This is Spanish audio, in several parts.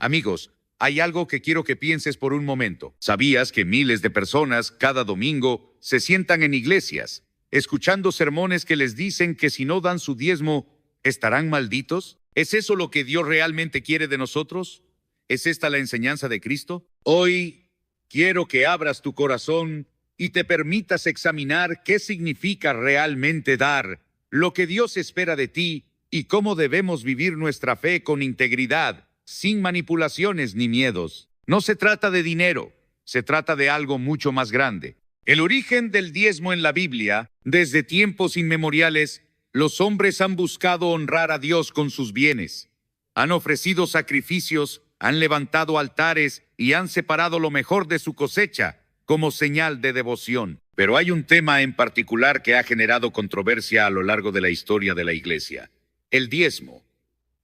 Amigos, hay algo que quiero que pienses por un momento. ¿Sabías que miles de personas cada domingo se sientan en iglesias, escuchando sermones que les dicen que si no dan su diezmo, estarán malditos? ¿Es eso lo que Dios realmente quiere de nosotros? ¿Es esta la enseñanza de Cristo? Hoy quiero que abras tu corazón y te permitas examinar qué significa realmente dar, lo que Dios espera de ti y cómo debemos vivir nuestra fe con integridad, sin manipulaciones ni miedos. No se trata de dinero, se trata de algo mucho más grande. El origen del diezmo en la Biblia, desde tiempos inmemoriales, los hombres han buscado honrar a Dios con sus bienes. Han ofrecido sacrificios, han levantado altares y han separado lo mejor de su cosecha como señal de devoción. Pero hay un tema en particular que ha generado controversia a lo largo de la historia de la Iglesia: el diezmo.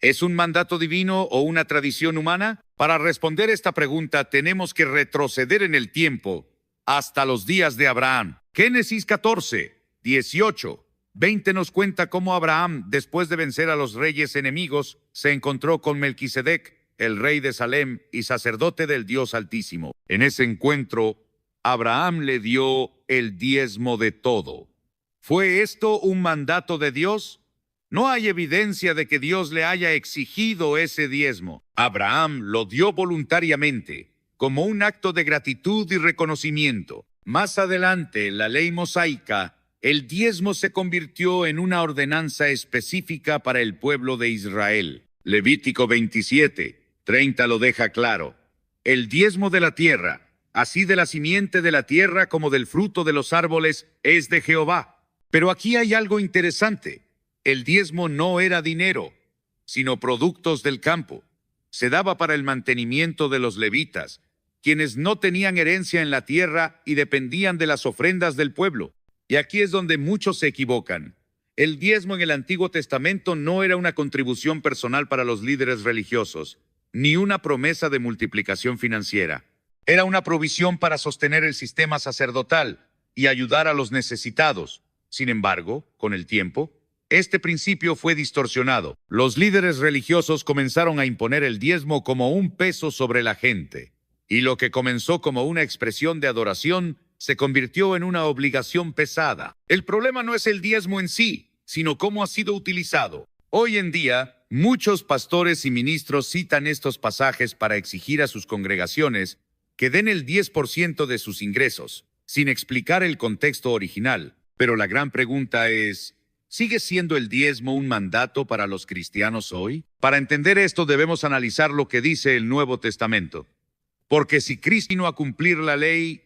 ¿Es un mandato divino o una tradición humana? Para responder esta pregunta tenemos que retroceder en el tiempo hasta los días de Abraham. Génesis 14, 18, 20 nos cuenta cómo Abraham, después de vencer a los reyes enemigos, se encontró con Melquisedec, el rey de Salem y sacerdote del Dios Altísimo. En ese encuentro, Abraham le dio el diezmo de todo. ¿Fue esto un mandato de Dios? No hay evidencia de que Dios le haya exigido ese diezmo. Abraham lo dio voluntariamente, como un acto de gratitud y reconocimiento. Más adelante, en la ley mosaica, el diezmo se convirtió en una ordenanza específica para el pueblo de Israel. Levítico 27, 30 lo deja claro. El diezmo de la tierra, así de la simiente de la tierra como del fruto de los árboles, es de Jehová. Pero aquí hay algo interesante. El diezmo no era dinero, sino productos del campo. Se daba para el mantenimiento de los levitas, quienes no tenían herencia en la tierra y dependían de las ofrendas del pueblo. Y aquí es donde muchos se equivocan. El diezmo en el Antiguo Testamento no era una contribución personal para los líderes religiosos, ni una promesa de multiplicación financiera. Era una provisión para sostener el sistema sacerdotal y ayudar a los necesitados. Sin embargo, con el tiempo, este principio fue distorsionado. Los líderes religiosos comenzaron a imponer el diezmo como un peso sobre la gente, y lo que comenzó como una expresión de adoración se convirtió en una obligación pesada. El problema no es el diezmo en sí, sino cómo ha sido utilizado. Hoy en día, muchos pastores y ministros citan estos pasajes para exigir a sus congregaciones que den el 10% de sus ingresos, sin explicar el contexto original. Pero la gran pregunta es: ¿sigue siendo el diezmo un mandato para los cristianos hoy? Para entender esto debemos analizar lo que dice el Nuevo Testamento. Porque si Cristo vino a cumplir la ley,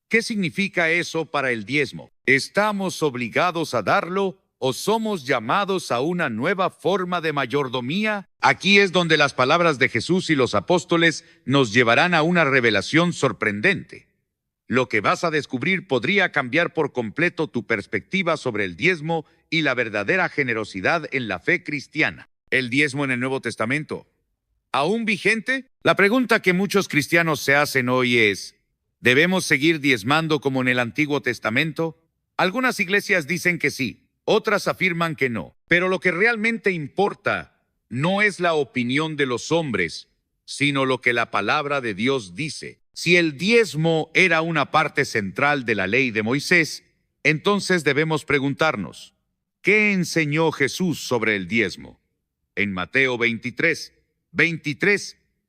¿qué significa eso para el diezmo? ¿Estamos obligados a darlo o somos llamados a una nueva forma de mayordomía? Aquí es donde las palabras de Jesús y los apóstoles nos llevarán a una revelación sorprendente. Lo que vas a descubrir podría cambiar por completo tu perspectiva sobre el diezmo y la verdadera generosidad en la fe cristiana. ¿El diezmo en el Nuevo Testamento aún vigente? La pregunta que muchos cristianos se hacen hoy es: ¿debemos seguir diezmando como en el Antiguo Testamento? Algunas iglesias dicen que sí, otras afirman que no. Pero lo que realmente importa no es la opinión de los hombres, sino lo que la palabra de Dios dice. Si el diezmo era una parte central de la ley de Moisés, entonces debemos preguntarnos: ¿qué enseñó Jesús sobre el diezmo? En Mateo 23,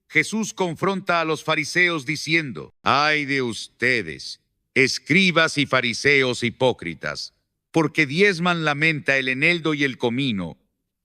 Jesús confronta a los fariseos diciendo: «Ay de ustedes, escribas y fariseos hipócritas, porque diezman la menta, el eneldo y el comino,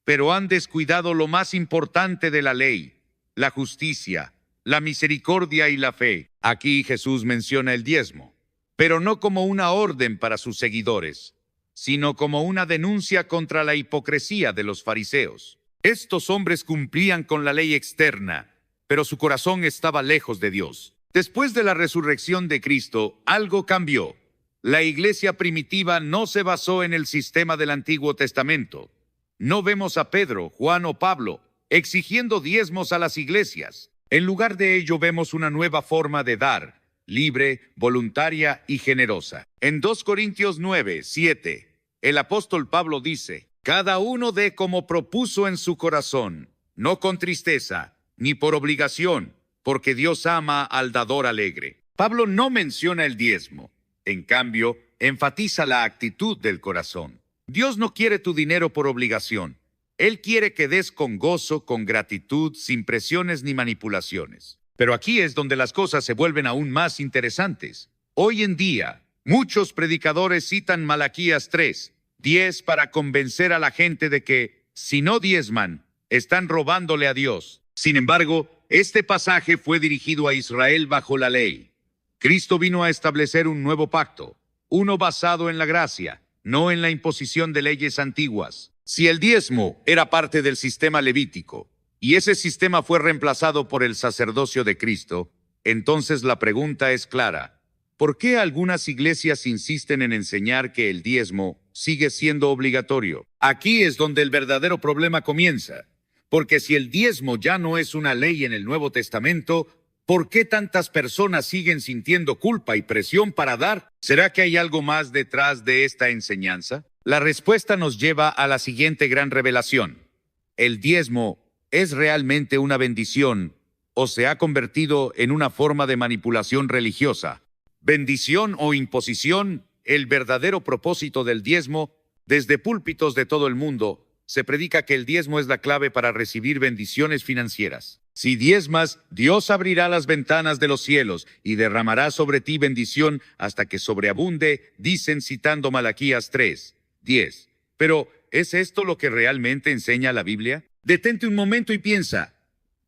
pero han descuidado lo más importante de la ley, la justicia, la misericordia y la fe». Aquí Jesús menciona el diezmo, pero no como una orden para sus seguidores, sino como una denuncia contra la hipocresía de los fariseos. Estos hombres cumplían con la ley externa, pero su corazón estaba lejos de Dios. Después de la resurrección de Cristo, algo cambió. La iglesia primitiva no se basó en el sistema del Antiguo Testamento. No vemos a Pedro, Juan o Pablo exigiendo diezmos a las iglesias. En lugar de ello, vemos una nueva forma de dar, libre, voluntaria y generosa. En 2 Corintios 9, 7, el apóstol Pablo dice: «Cada uno dé como propuso en su corazón, no con tristeza, ni por obligación, porque Dios ama al dador alegre. Pablo no menciona el diezmo. En cambio, enfatiza la actitud del corazón. Dios no quiere tu dinero por obligación. Él quiere que des con gozo, con gratitud, sin presiones ni manipulaciones. Pero aquí es donde las cosas se vuelven aún más interesantes. Hoy en día, muchos predicadores citan Malaquías 3:10 para convencer a la gente de que, si no diezman, están robándole a Dios. Sin embargo, este pasaje fue dirigido a Israel bajo la ley. Cristo vino a establecer un nuevo pacto, uno basado en la gracia, no en la imposición de leyes antiguas. Si el diezmo era parte del sistema levítico, y ese sistema fue reemplazado por el sacerdocio de Cristo, entonces la pregunta es clara. ¿Por qué algunas iglesias insisten en enseñar que el diezmo sigue siendo obligatorio? Aquí es donde el verdadero problema comienza. Porque si el diezmo ya no es una ley en el Nuevo Testamento, ¿por qué tantas personas siguen sintiendo culpa y presión para dar? ¿Será que hay algo más detrás de esta enseñanza? La respuesta nos lleva a la siguiente gran revelación. ¿El diezmo es realmente una bendición o se ha convertido en una forma de manipulación religiosa? Bendición o imposición, el verdadero propósito del diezmo, desde púlpitos de todo el mundo, se predica que el diezmo es la clave para recibir bendiciones financieras. Si diezmas, Dios abrirá las ventanas de los cielos y derramará sobre ti bendición hasta que sobreabunde, dicen citando Malaquías 3:10. Pero, ¿es esto lo que realmente enseña la Biblia? Detente un momento y piensa.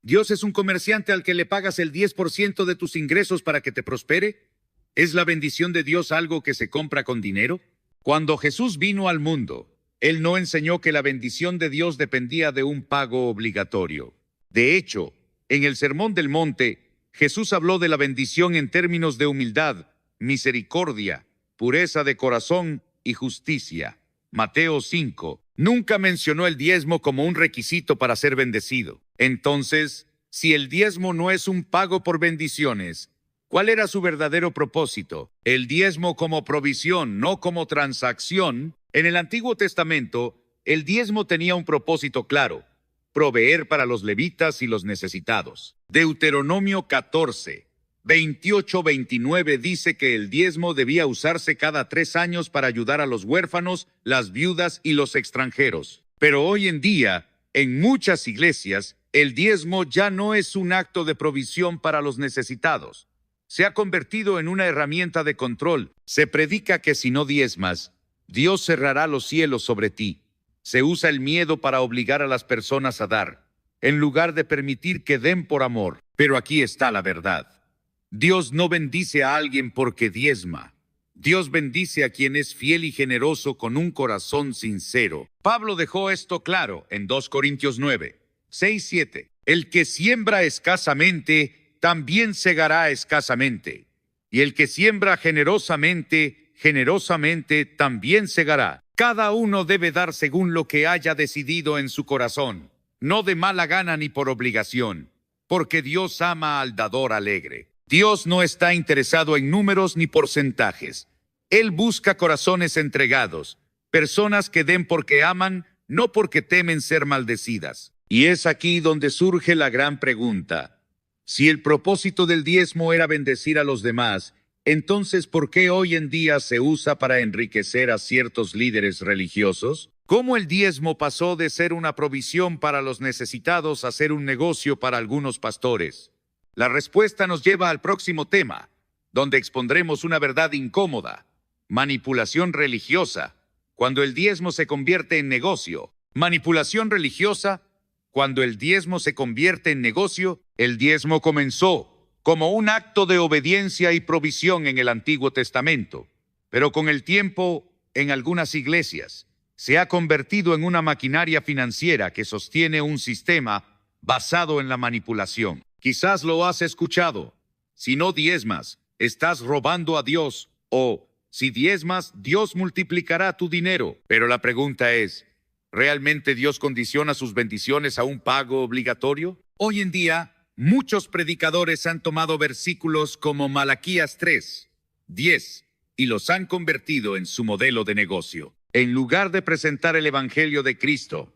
¿Dios es un comerciante al que le pagas el 10% de tus ingresos para que te prospere? ¿Es la bendición de Dios algo que se compra con dinero? Cuando Jesús vino al mundo, Él no enseñó que la bendición de Dios dependía de un pago obligatorio. De hecho, en el Sermón del Monte, Jesús habló de la bendición en términos de humildad, misericordia, pureza de corazón y justicia. Mateo 5. Nunca mencionó el diezmo como un requisito para ser bendecido. Entonces, si el diezmo no es un pago por bendiciones, ¿cuál era su verdadero propósito? El diezmo como provisión, no como transacción. En el Antiguo Testamento, el diezmo tenía un propósito claro: proveer para los levitas y los necesitados. Deuteronomio 14:28-29 dice que el diezmo debía usarse cada 3 años para ayudar a los huérfanos, las viudas y los extranjeros. Pero hoy en día, en muchas iglesias, el diezmo ya no es un acto de provisión para los necesitados. Se ha convertido en una herramienta de control. Se predica que si no diezmas, Dios cerrará los cielos sobre ti. Se usa el miedo para obligar a las personas a dar, en lugar de permitir que den por amor. Pero aquí está la verdad. Dios no bendice a alguien porque diezma. Dios bendice a quien es fiel y generoso con un corazón sincero. Pablo dejó esto claro en 2 Corintios 9:6-7. El que siembra escasamente, también segará escasamente. Y el que siembra generosamente, generosamente también segará. Cada uno debe dar según lo que haya decidido en su corazón, no de mala gana ni por obligación, porque Dios ama al dador alegre. Dios no está interesado en números ni porcentajes. Él busca corazones entregados, personas que den porque aman, no porque temen ser maldecidas. Y es aquí donde surge la gran pregunta. Si el propósito del diezmo era bendecir a los demás, entonces, ¿por qué hoy en día se usa para enriquecer a ciertos líderes religiosos? ¿Cómo el diezmo pasó de ser una provisión para los necesitados a ser un negocio para algunos pastores? La respuesta nos lleva al próximo tema, donde expondremos una verdad incómoda: manipulación religiosa, cuando el diezmo se convierte en negocio. Manipulación religiosa, cuando el diezmo se convierte en negocio. El diezmo comenzó como un acto de obediencia y provisión en el Antiguo Testamento, pero con el tiempo, en algunas iglesias, se ha convertido en una maquinaria financiera que sostiene un sistema basado en la manipulación. Quizás lo has escuchado: si no diezmas, estás robando a Dios, o si diezmas, Dios multiplicará tu dinero. Pero la pregunta es, ¿realmente Dios condiciona sus bendiciones a un pago obligatorio? Hoy en día, muchos predicadores han tomado versículos como Malaquías 3:10 y los han convertido en su modelo de negocio. En lugar de presentar el Evangelio de Cristo,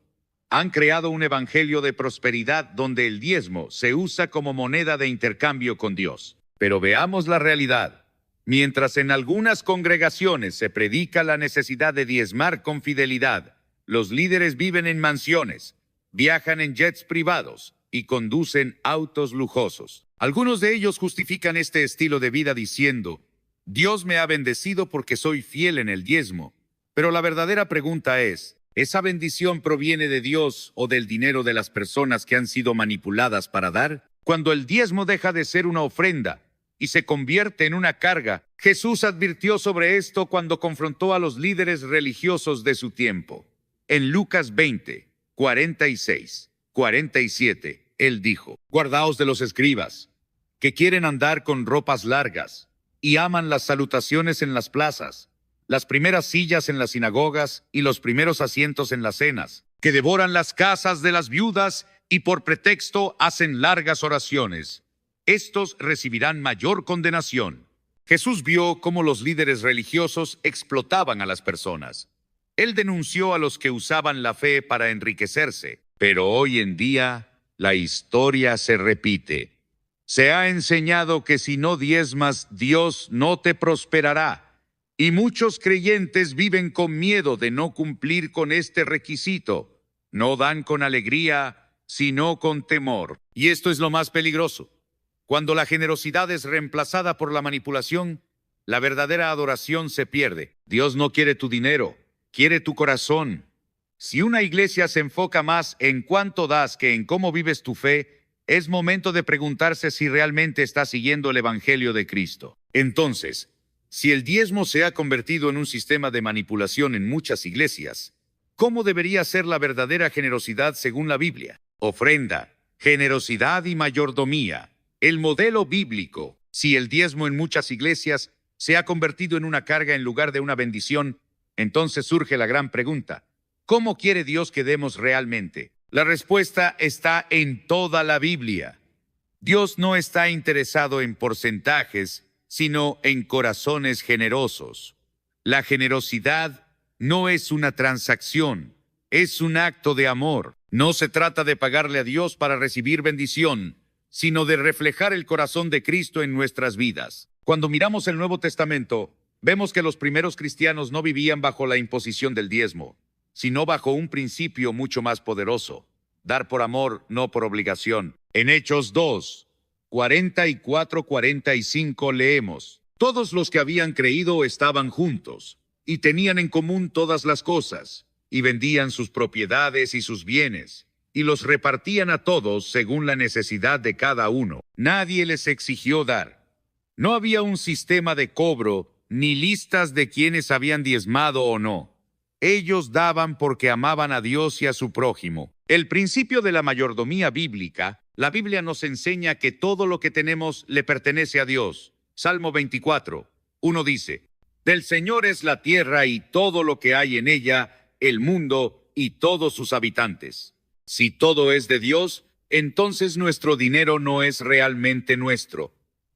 Han creado un evangelio de prosperidad donde el diezmo se usa como moneda de intercambio con Dios. Pero veamos la realidad. Mientras en algunas congregaciones se predica la necesidad de diezmar con fidelidad, los líderes viven en mansiones, viajan en jets privados y conducen autos lujosos. Algunos de ellos justifican este estilo de vida diciendo: Dios me ha bendecido porque soy fiel en el diezmo. Pero la verdadera pregunta es: ¿esa bendición proviene de Dios o del dinero de las personas que han sido manipuladas para dar? Cuando el diezmo deja de ser una ofrenda y se convierte en una carga, Jesús advirtió sobre esto cuando confrontó a los líderes religiosos de su tiempo. En Lucas 20, 46, 47, Él dijo: Guardaos de los escribas, que quieren andar con ropas largas y aman las salutaciones en las plazas, las primeras sillas en las sinagogas y los primeros asientos en las cenas, que devoran las casas de las viudas y por pretexto hacen largas oraciones. Estos recibirán mayor condenación. Jesús vio cómo los líderes religiosos explotaban a las personas. Él denunció a los que usaban la fe para enriquecerse. Pero hoy en día, la historia se repite. Se ha enseñado que si no diezmas, Dios no te prosperará. Y muchos creyentes viven con miedo de no cumplir con este requisito. No dan con alegría, sino con temor. Y esto es lo más peligroso. Cuando la generosidad es reemplazada por la manipulación, la verdadera adoración se pierde. Dios no quiere tu dinero, quiere tu corazón. Si una iglesia se enfoca más en cuánto das que en cómo vives tu fe, es momento de preguntarse si realmente estás siguiendo el Evangelio de Cristo. Entonces, si el diezmo se ha convertido en un sistema de manipulación en muchas iglesias, ¿cómo debería ser la verdadera generosidad según la Biblia? Ofrenda, generosidad y mayordomía. El modelo bíblico. Si el diezmo en muchas iglesias se ha convertido en una carga en lugar de una bendición, entonces surge la gran pregunta: ¿cómo quiere Dios que demos realmente? La respuesta está en toda la Biblia. Dios no está interesado en porcentajes, sino en corazones generosos. La generosidad no es una transacción, es un acto de amor. No se trata de pagarle a Dios para recibir bendición, sino de reflejar el corazón de Cristo en nuestras vidas. Cuando miramos el Nuevo Testamento, vemos que los primeros cristianos no vivían bajo la imposición del diezmo, sino bajo un principio mucho más poderoso: dar por amor, no por obligación. En Hechos 2, 44-45 leemos: Todos los que habían creído estaban juntos, y tenían en común todas las cosas, y vendían sus propiedades y sus bienes, y los repartían a todos según la necesidad de cada uno. Nadie les exigió dar. No había un sistema de cobro, ni listas de quienes habían diezmado o no. Ellos daban porque amaban a Dios y a su prójimo. El principio de la mayordomía bíblica. La Biblia nos enseña que todo lo que tenemos le pertenece a Dios. Salmo 24, 1 dice: Del Señor es la tierra y todo lo que hay en ella, el mundo y todos sus habitantes. Si todo es de Dios, entonces nuestro dinero no es realmente nuestro.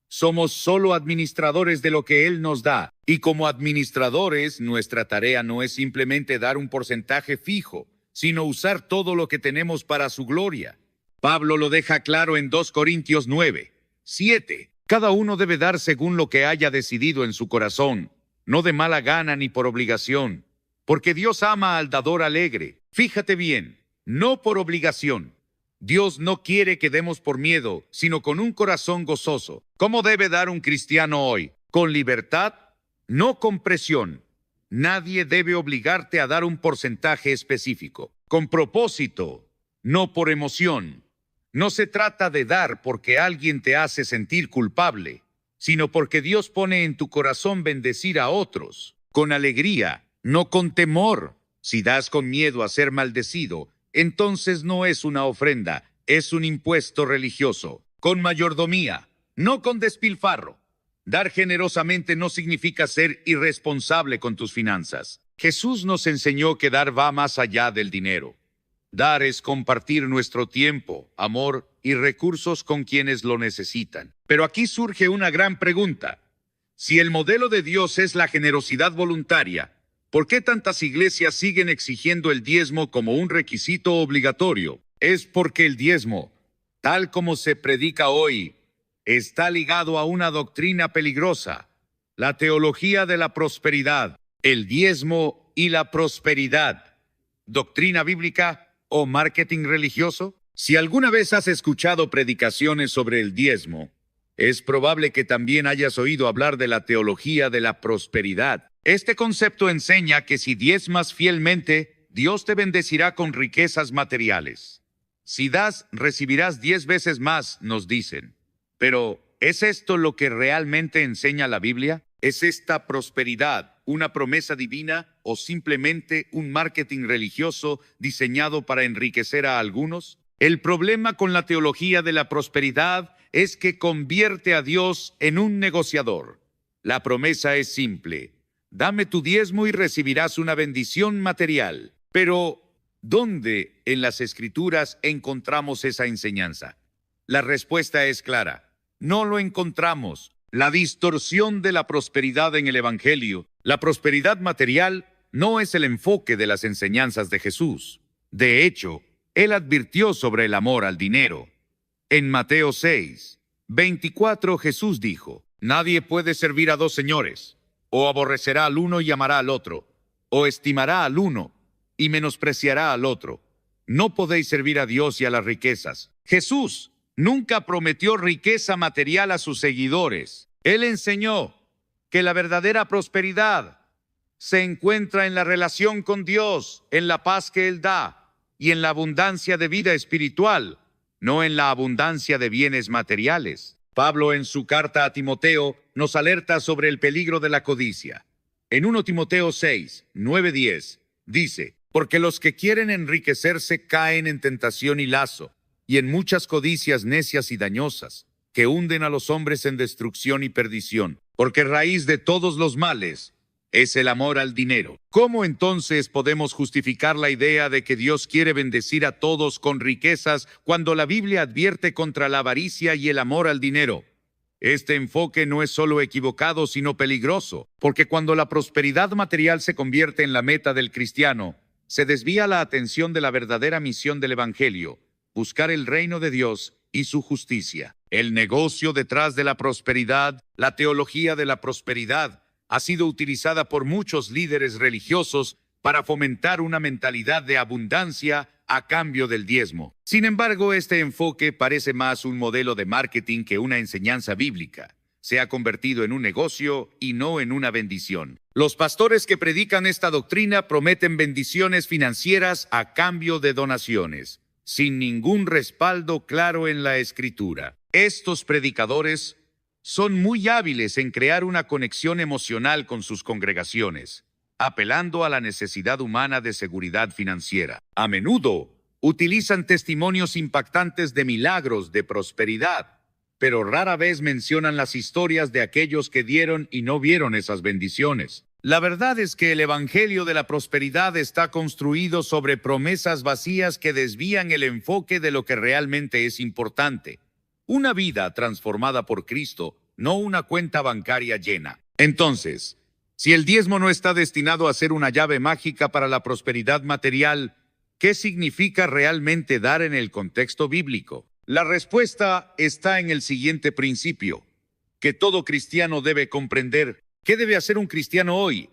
Somos solo administradores de lo que Él nos da. Y como administradores, nuestra tarea no es simplemente dar un porcentaje fijo, sino usar todo lo que tenemos para su gloria. Pablo lo deja claro en 2 Corintios 9, 7. Cada uno debe dar según lo que haya decidido en su corazón, no de mala gana ni por obligación, porque Dios ama al dador alegre. Fíjate bien. No por obligación. Dios no quiere que demos por miedo, sino con un corazón gozoso. ¿Cómo debe dar un cristiano hoy? ¿Con libertad? No con presión. Nadie debe obligarte a dar un porcentaje específico. Con propósito, no por emoción. No se trata de dar porque alguien te hace sentir culpable, sino porque Dios pone en tu corazón bendecir a otros. Con alegría, no con temor. Si das con miedo a ser maldecido, entonces no es una ofrenda, es un impuesto religioso. Con mayordomía, no con despilfarro. Dar generosamente no significa ser irresponsable con tus finanzas. Jesús nos enseñó que dar va más allá del dinero. Dar es compartir nuestro tiempo, amor y recursos con quienes lo necesitan. Pero aquí surge una gran pregunta. Si el modelo de Dios es la generosidad voluntaria, ¿Por qué tantas iglesias siguen exigiendo el diezmo como un requisito obligatorio? Es porque el diezmo, tal como se predica hoy, está ligado a una doctrina peligrosa, la teología de la prosperidad, el diezmo y la prosperidad. ¿Doctrina bíblica o marketing religioso? Si alguna vez has escuchado predicaciones sobre el diezmo, es probable que también hayas oído hablar de la teología de la prosperidad. Este concepto enseña que si diezmas fielmente, Dios te bendecirá con riquezas materiales. Si das, recibirás 10 veces más, nos dicen. Pero, ¿es esto lo que realmente enseña la Biblia? ¿Es esta prosperidad una promesa divina o simplemente un marketing religioso diseñado para enriquecer a algunos? El problema con la teología de la prosperidad es que convierte a Dios en un negociador. La promesa es simple: dame tu diezmo y recibirás una bendición material. Pero, ¿dónde en las Escrituras encontramos esa enseñanza? La respuesta es clara: no lo encontramos. La distorsión de la prosperidad en el Evangelio, la prosperidad material, no es el enfoque de las enseñanzas de Jesús. De hecho, Él advirtió sobre el amor al dinero. En Mateo 6:24 Jesús dijo: nadie puede servir a dos señores. O aborrecerá al uno y amará al otro, o estimará al uno y menospreciará al otro. No podéis servir a Dios y a las riquezas. Jesús nunca prometió riqueza material a sus seguidores. Él enseñó que la verdadera prosperidad se encuentra en la relación con Dios, en la paz que Él da y en la abundancia de vida espiritual, no en la abundancia de bienes materiales. Pablo, en su carta a Timoteo, nos alerta sobre el peligro de la codicia. En 1 Timoteo 6:9-10 dice: porque los que quieren enriquecerse caen en tentación y lazo, y en muchas codicias necias y dañosas, que hunden a los hombres en destrucción y perdición, porque raíz de todos los males es el amor al dinero. ¿Cómo entonces podemos justificar la idea de que Dios quiere bendecir a todos con riquezas cuando la Biblia advierte contra la avaricia y el amor al dinero? Este enfoque no es solo equivocado, sino peligroso, porque cuando la prosperidad material se convierte en la meta del cristiano, se desvía la atención de la verdadera misión del Evangelio: buscar el reino de Dios y su justicia. El negocio detrás de la prosperidad, la teología de la prosperidad, ha sido utilizada por muchos líderes religiosos para fomentar una mentalidad de abundancia a cambio del diezmo. Sin embargo, este enfoque parece más un modelo de marketing que una enseñanza bíblica. Se ha convertido en un negocio y no en una bendición. Los pastores que predican esta doctrina prometen bendiciones financieras a cambio de donaciones, sin ningún respaldo claro en la Escritura. Estos predicadores son muy hábiles en crear una conexión emocional con sus congregaciones, apelando a la necesidad humana de seguridad financiera. A menudo utilizan testimonios impactantes de milagros de prosperidad, pero rara vez mencionan las historias de aquellos que dieron y no vieron esas bendiciones. La verdad es que el evangelio de la prosperidad está construido sobre promesas vacías que desvían el enfoque de lo que realmente es importante: una vida transformada por Cristo, no una cuenta bancaria llena. Entonces, si el diezmo no está destinado a ser una llave mágica para la prosperidad material, ¿qué significa realmente dar en el contexto bíblico? La respuesta está en el siguiente principio, que todo cristiano debe comprender. ¿Qué debe hacer un cristiano hoy?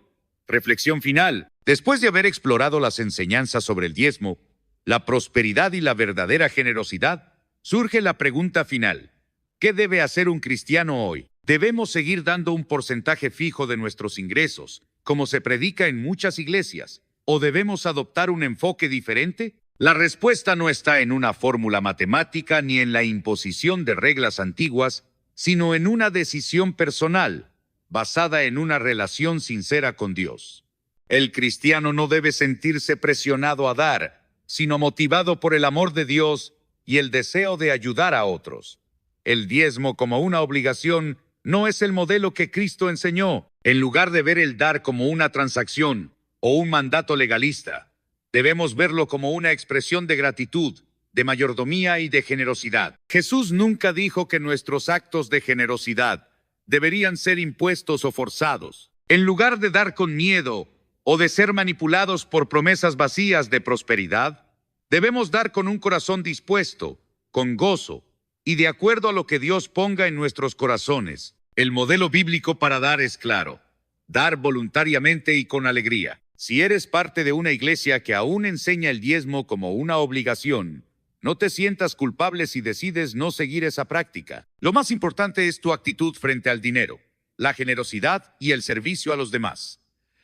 Reflexión final. Después de haber explorado las enseñanzas sobre el diezmo, la prosperidad y la verdadera generosidad, surge la pregunta final: ¿qué debe hacer un cristiano hoy? ¿Debemos seguir dando un porcentaje fijo de nuestros ingresos, como se predica en muchas iglesias, o debemos adoptar un enfoque diferente? La respuesta no está en una fórmula matemática ni en la imposición de reglas antiguas, sino en una decisión personal, basada en una relación sincera con Dios. El cristiano no debe sentirse presionado a dar, sino motivado por el amor de Dios y el deseo de ayudar a otros. El diezmo como una obligación no es el modelo que Cristo enseñó. En lugar de ver el dar como una transacción o un mandato legalista, debemos verlo como una expresión de gratitud, de mayordomía y de generosidad. Jesús nunca dijo que nuestros actos de generosidad deberían ser impuestos o forzados. En lugar de dar con miedo o de ser manipulados por promesas vacías de prosperidad. Debemos dar con un corazón dispuesto, con gozo, y de acuerdo a lo que Dios ponga en nuestros corazones. El modelo bíblico para dar es claro: dar voluntariamente y con alegría. Si eres parte de una iglesia que aún enseña el diezmo como una obligación, no te sientas culpable si decides no seguir esa práctica. Lo más importante es tu actitud frente al dinero, la generosidad y el servicio a los demás.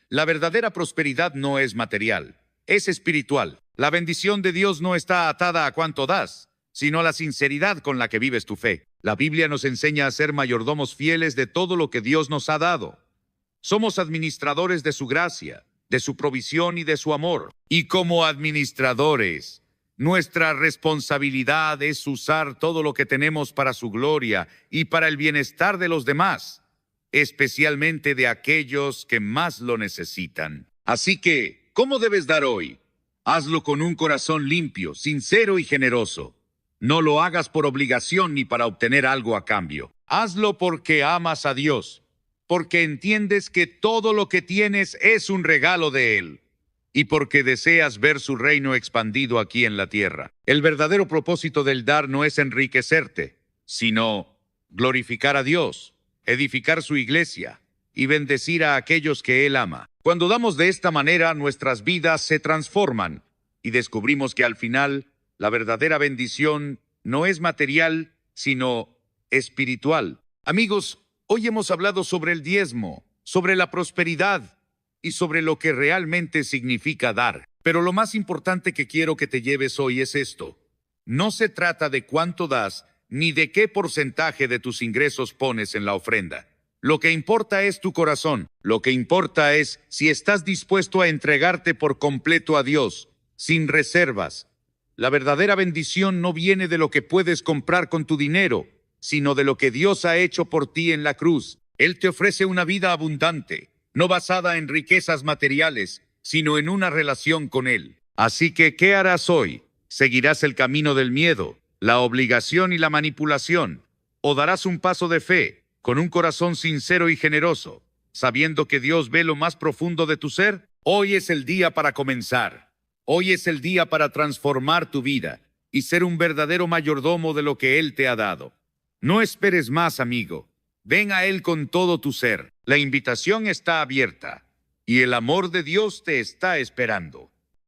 La verdadera prosperidad no es material, es espiritual. La bendición de Dios no está atada a cuánto das, sino a la sinceridad con la que vives tu fe. La Biblia nos enseña a ser mayordomos fieles de todo lo que Dios nos ha dado. Somos administradores de su gracia, de su provisión y de su amor. Y como administradores, nuestra responsabilidad es usar todo lo que tenemos para su gloria y para el bienestar de los demás, especialmente de aquellos que más lo necesitan. Así que, ¿cómo debes dar hoy? Hazlo con un corazón limpio, sincero y generoso. No lo hagas por obligación ni para obtener algo a cambio. Hazlo porque amas a Dios, porque entiendes que todo lo que tienes es un regalo de Él, y porque deseas ver su reino expandido aquí en la tierra. El verdadero propósito del dar no es enriquecerte, sino glorificar a Dios, edificar su iglesia y bendecir a aquellos que Él ama. Cuando damos de esta manera, nuestras vidas se transforman y descubrimos que al final la verdadera bendición no es material, sino espiritual. Amigos, hoy hemos hablado sobre el diezmo, sobre la prosperidad y sobre lo que realmente significa dar. Pero lo más importante que quiero que te lleves hoy es esto: no se trata de cuánto das, ni de qué porcentaje de tus ingresos pones en la ofrenda. Lo que importa es tu corazón. Lo que importa es si estás dispuesto a entregarte por completo a Dios, sin reservas. La verdadera bendición no viene de lo que puedes comprar con tu dinero, sino de lo que Dios ha hecho por ti en la cruz. Él te ofrece una vida abundante, no basada en riquezas materiales, sino en una relación con Él. Así que, ¿qué harás hoy? ¿Seguirás el camino del miedo, la obligación y la manipulación? ¿O darás un paso de fe, con un corazón sincero y generoso, sabiendo que Dios ve lo más profundo de tu ser? Hoy es el día para comenzar. Hoy es el día para transformar tu vida y ser un verdadero mayordomo de lo que Él te ha dado. No esperes más, amigo. Ven a Él con todo tu ser. La invitación está abierta y el amor de Dios te está esperando.